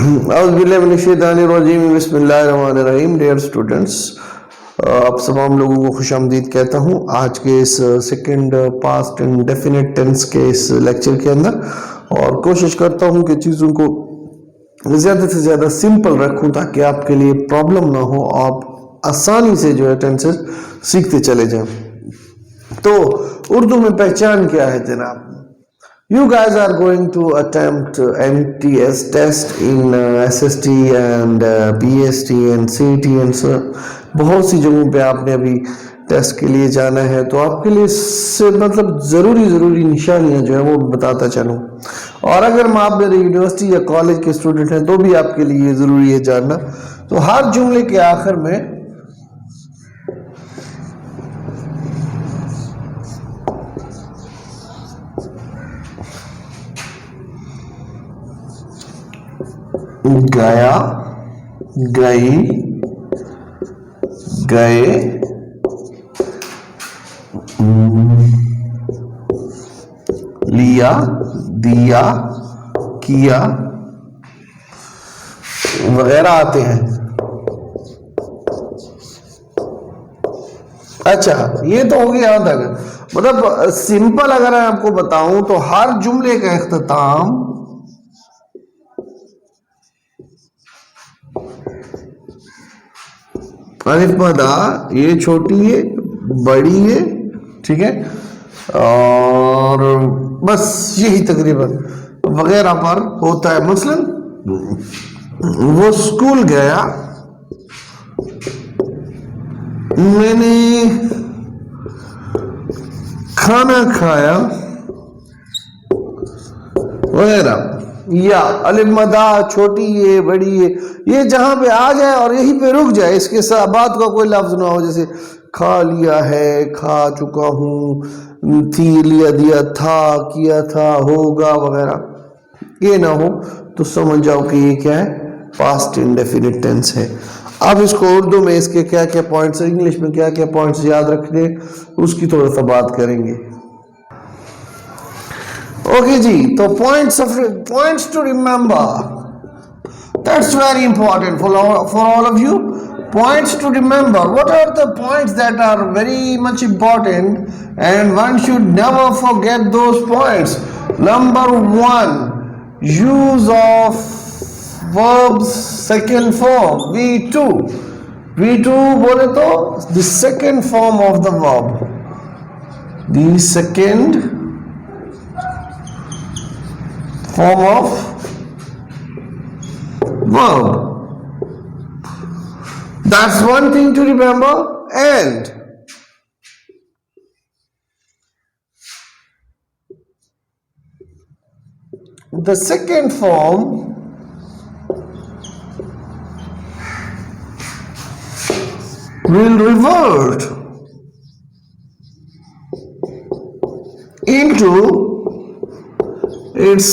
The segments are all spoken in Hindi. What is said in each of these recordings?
बिस्मिल्लाहिर्रहमानिर्रहीम। डियर स्टूडेंट्स, आप तमाम लोगों को खुशामदीद कहता हूँ आज के इस सेकंड पास्ट इंडेफिनिट टेंस के इस लेक्चर के अंदर, और कोशिश करता हूँ कि चीज़ों को ज़्यादा से ज़्यादा सिंपल रखूँ ताकि आपके लिए प्रॉब्लम ना हो, आप आसानी से जो है टेंसेस सीखते चले जाएं। तो उर्दू में पहचान क्या है जनाब? You guys are going to attempt MTS test in SST and PST and CET and so बहुत सी जगहों पे आपने अभी टेस्ट के लिए जाना है, तो आपके लिए इससे मतलब ज़रूरी निशानियां जो है वो बताता चलूँ। और अगर आप मेरे यूनिवर्सिटी या कॉलेज के स्टूडेंट हैं तो भी आपके लिए ज़रूरी है जानना। तो हर जुमले के आखिर में गया, गई, गए, लिया, दिया, किया वगैरह आते हैं। अच्छा, ये तो हो गया यहाँ तक। मतलब सिंपल अगर मैं आपको बताऊं तो हर जुमले का इख्तिताम अलिफ मदा, ये छोटी है, बड़ी है, ठीक है, और बस यही तकरीबन वगैरह पर होता है। मसलन वो स्कूल गया, मैंने खाना खाया वगैरह। या अलिफ मदा, छोटी है, बड़ी है, ये जहां पे आ जाए और यहीं पे रुक जाए, इसके साथ बात का कोई लफ्ज ना हो, जैसे खा लिया है, खा चुका हूं, थी, लिया, दिया था, किया था, होगा वगैरह, ये ना हो तो समझ जाओ कि ये क्या है, पास्ट इंडेफिनिट टेंस है। अब इसको उर्दू में इसके क्या क्या पॉइंट्स, इंग्लिश में क्या क्या पॉइंट्स याद रखने, उसकी थोड़ा सा बात करेंगे। ओके जी, तो points to remember, that's very important for all of you. Points to remember. What are the points that are very much important and one should never forget those points? Number one, use of verbs second form, V2. V2 बोले तो the second form of the verb, the second form of verb. That's one thing to remember. And the second form will revert into its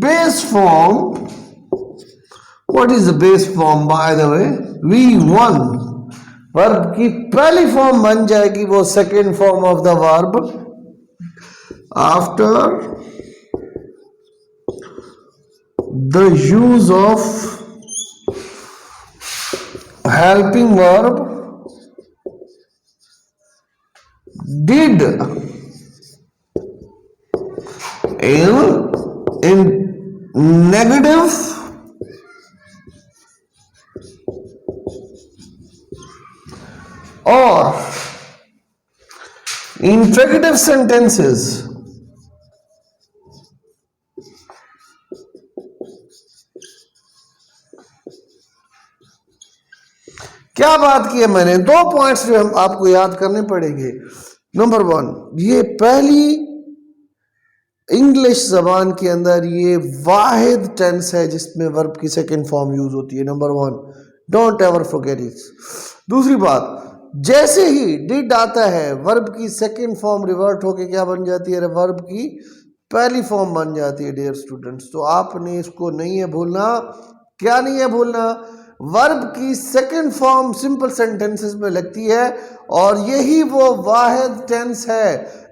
base form. What is the base form, by the way? V1. Verb की पहली फॉर्म बन जाएगी वो second form of the verb after the use of helping verb did in negative or interrogative sentences. क्या बात की है मैंने? दो पॉइंट्स जो हम आपको याद करने पड़ेंगे। नंबर वन, ये पहली इंग्लिश जबान के अंदर ये वाहिद टेंस है जिसमें वर्ब की सेकंड फॉर्म यूज होती है। Number one, don't ever forget it. दूसरी बात, जैसे ही डिड आता है वर्ब की सेकंड फॉर्म रिवर्ट होके क्या बन जाती है? वर्ब की पहली फॉर्म बन जाती है। डियर स्टूडेंट्स, तो आपने इसको नहीं है भूलना। क्या नहीं है भूलना? वर्ब की सेकंड फॉर्म सिंपल सेंटेंसेस में लगती है और यही वो वाहिद टेंस है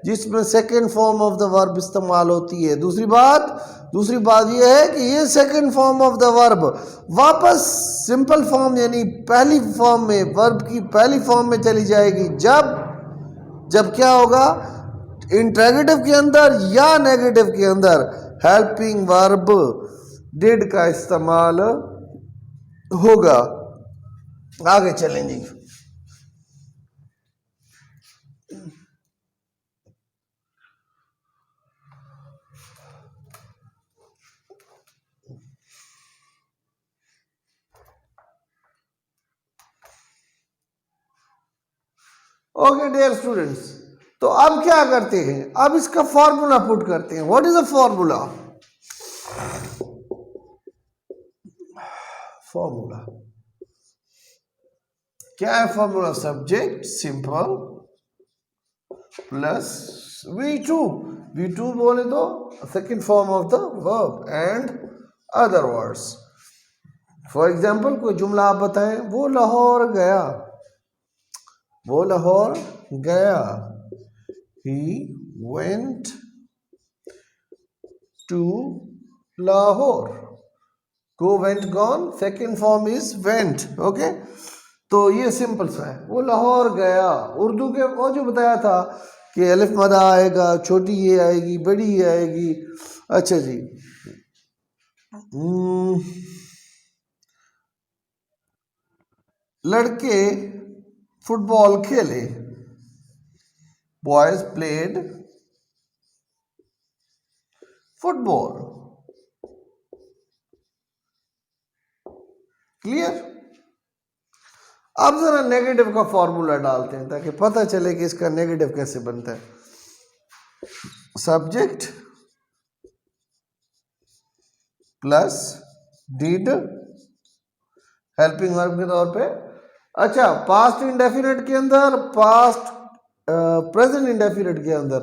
जिसमें second form of the verb इस्तेमाल होती है। दूसरी बात यह है कि ये second form of the verb वापस सिंपल फॉर्म यानी पहली फॉर्म में, वर्ब की पहली फॉर्म में चली जाएगी जब क्या होगा, इंट्रोगेटिव के अंदर या नेगेटिव के अंदर हेल्पिंग वर्ब डिड का इस्तेमाल होगा। आगे चलें जी। ओके डियर स्टूडेंट्स, तो अब क्या करते हैं, अब इसका फॉर्मूला पुट करते हैं। What is the formula? क्या है formula? Subject simple plus V2 बोले तो second form of the verb and other words. For example कोई जुमला आप बताएं, वो लाहौर गया, he went to Lahore। go went gone, second form is went। Okay, तो ये सिंपल सा है, वो लाहौर गया। उर्दू के वो जो बताया था कि अलिफ मदा आएगा, छोटी ये आएगी, बड़ी ये आएगी। अच्छा जी, लड़के फुटबॉल खेले, बॉयज प्लेड फुटबॉल। क्लियर? अब जरा नेगेटिव का फॉर्मूला डालते हैं ताकि पता चले कि इसका नेगेटिव कैसे बनता है। Subject plus did helping verb के तौर पे। अच्छा, पास्ट इंडेफिनिट के अंदर, प्रेजेंट इंडेफिनिट के अंदर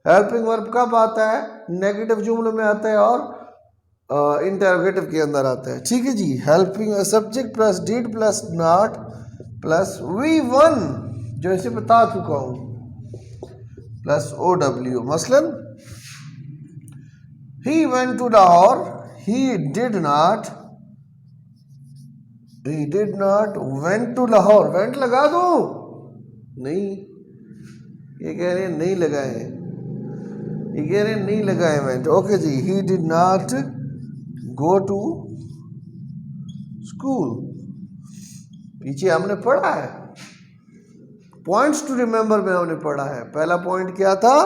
हेल्पिंग वर्ब कब आता है? नेगेटिव जुमलों में आता है और इंटरोगेटिव के अंदर आता है। ठीक है जी, helping subject plus did plus not plus V1 जो इसे बता चुका हूं प्लस OW। मसलन he went to Lahore, he did not went to Lahore। went लगा दो? नहीं, ये कह रहे हैं नहीं लगाए went। ओके जी, he did not go to school। पीछे हमने पढ़ा है, पॉइंट्स टू रिमेंबर में हमने पढ़ा है। पहला पॉइंट क्या था?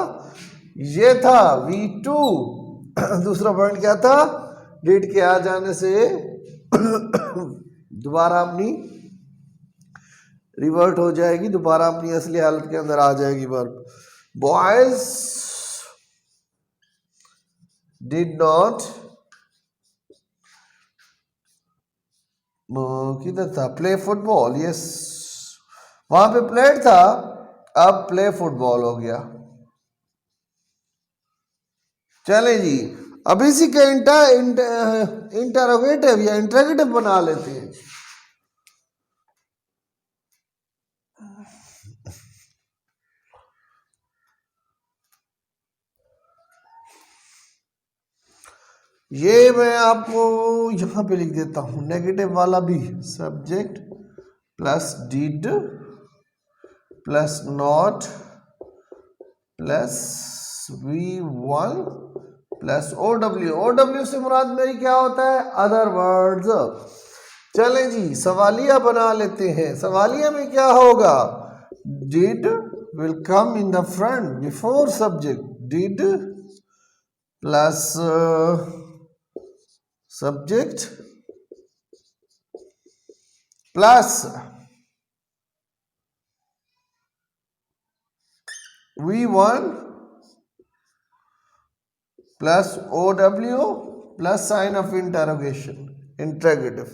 ये था V2। दूसरा पॉइंट क्या था? डिड के आ जाने से दोबारा अपनी रिवर्ट हो जाएगी, दोबारा अपनी असली हालत के अंदर आ जाएगी वर्ब। बॉयज डिड नॉट, किधर था? Play football. यस, वहां पे प्लेड था, अब प्ले फुटबॉल हो गया। चले जी, अब इसी का इंटरोगेटिव या इंट्रोगेटिव बना लेते हैं। ये मैं आपको यहां पे लिख देता हूं, नेगेटिव वाला भी। Subject plus did plus not plus V1 plus OW से मुराद मेरी क्या होता है? Other words. चलें जी, सवालिया बना लेते हैं। सवालिया में क्या होगा? Did will come in the front before subject. Did plus subject plus V1 plus OW plus sign of interrogation, interrogative.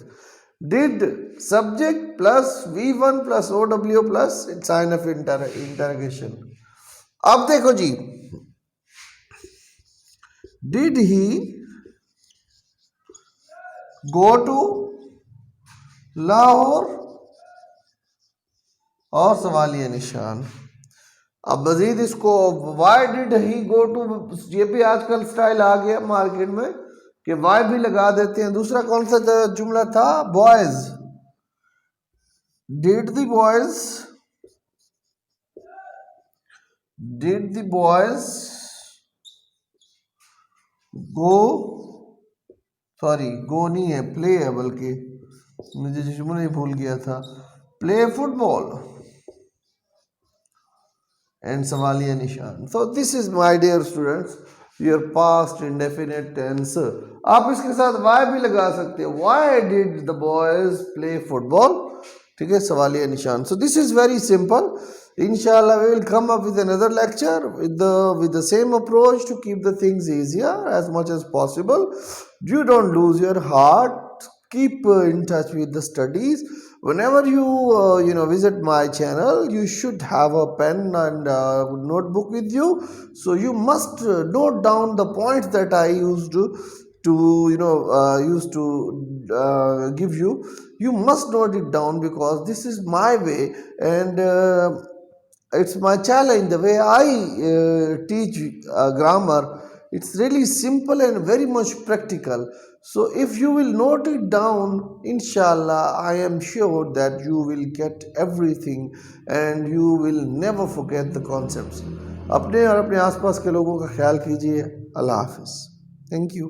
Did subject plus V1 plus OW plus sign of interrogation. अब देखो जी, did he go to Lahore और सवालिया निशान। अब मजीद इसको why did he go to, ये भी आजकल स्टाइल आ गया मार्केट में कि वाई भी लगा देते हैं। दूसरा कौन सा जुमला था, boys, did the boys, did the boys go, sorry गो नहीं है, प्ले है, बल्कि मुझे जुमला ही भूल गया था, प्ले फुटबॉल एंड सवालिया निशान। So this is my dear students your past indefinite tense. आप इसके साथ वाई भी लगा सकते हो, why did the boys play football, ठीक है, सवालिया निशान। So this is very simple. Inshallah, we will come up with another lecture with the same approach to keep the things easier as much as possible. You don't lose your heart. Keep in touch with the studies. Whenever you visit my channel, you should have a pen and notebook with you. So you must note down the points that I used to give you. You must note it down because this is my way, and it's my challenge. The way I teach grammar, it's really simple and very much practical. So if you will note it down, inshallah, I am sure that you will get everything and you will never forget the concepts. अपने और अपने आसपास के लोगों का ख्याल कीजिए। अल्लाह हाफिज़। Thank you.